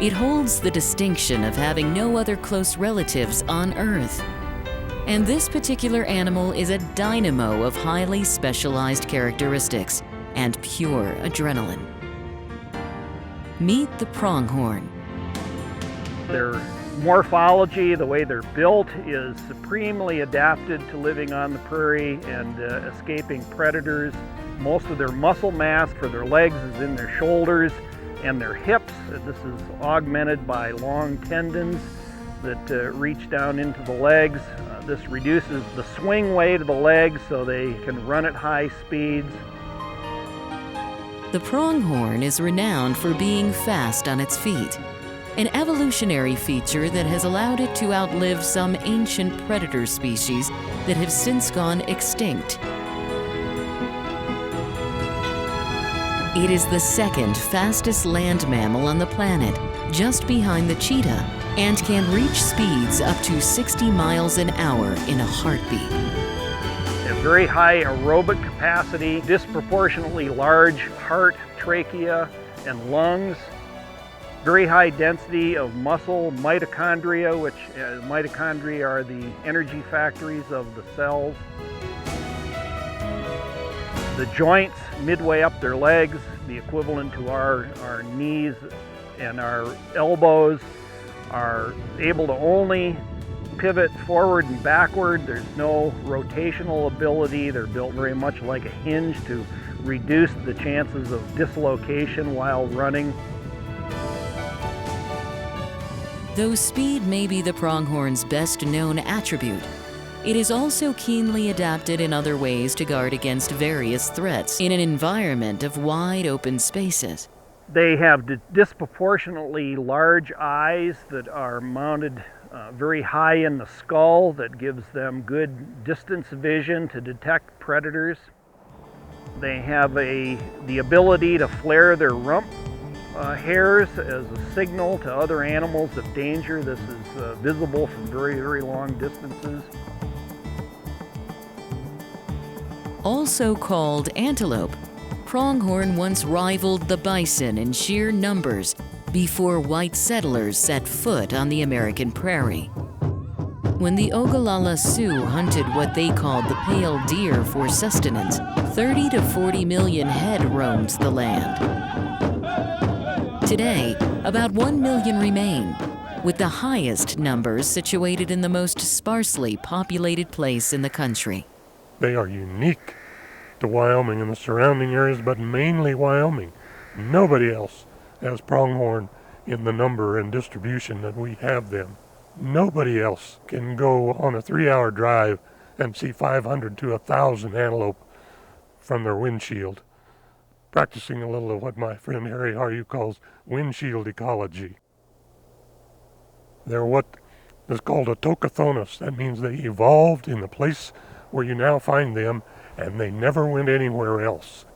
It holds the distinction of having no other close relatives on Earth. And this particular animal is a dynamo of highly specialized characteristics and pure adrenaline. Meet the pronghorn. Their morphology, the way they're built, is supremely adapted to living on the prairie and escaping predators. Most of their muscle mass for their legs is in their shoulders and their hips. This is augmented by long tendons that reach down into the legs. This reduces the swing weight of the legs so they can run at high speeds. The pronghorn is renowned for being fast on its feet, an evolutionary feature that has allowed it to outlive some ancient predator species that have since gone extinct. It is the second fastest land mammal on the planet, just behind the cheetah, and can reach speeds up to 60 miles an hour in a heartbeat. A very high aerobic capacity, disproportionately large heart, trachea, and lungs. Very high density of muscle, mitochondria, which mitochondria are the energy factories of the cells. The joints midway up their legs, the equivalent to our knees and our elbows, are able to only pivot forward and backward. There's no rotational ability. They're built very much like a hinge to reduce the chances of dislocation while running. Though speed may be the pronghorn's best known attribute, it is also keenly adapted in other ways to guard against various threats in an environment of wide open spaces. They have disproportionately large eyes that are mounted very high in the skull that gives them good distance vision to detect predators. They have the ability to flare their rump hairs as a signal to other animals of danger. This is visible from very, very long distances. Also called antelope, pronghorn once rivaled the bison in sheer numbers before white settlers set foot on the American prairie. When the Ogallala Sioux hunted what they called the pale deer for sustenance, 30 to 40 million head roamed the land. Today, about 1 million remain, with the highest numbers situated in the most sparsely populated place in the country. They are unique to Wyoming and the surrounding areas, but mainly Wyoming. Nobody else has pronghorn in the number and distribution that we have them. Nobody else can go on a 3-hour drive and see 500 to 1,000 antelope from their windshield, practicing a little of what my friend Harry Haru calls windshield ecology. They're what is called autochthonous. That means they evolved in the place where you now find them, and they never went anywhere else.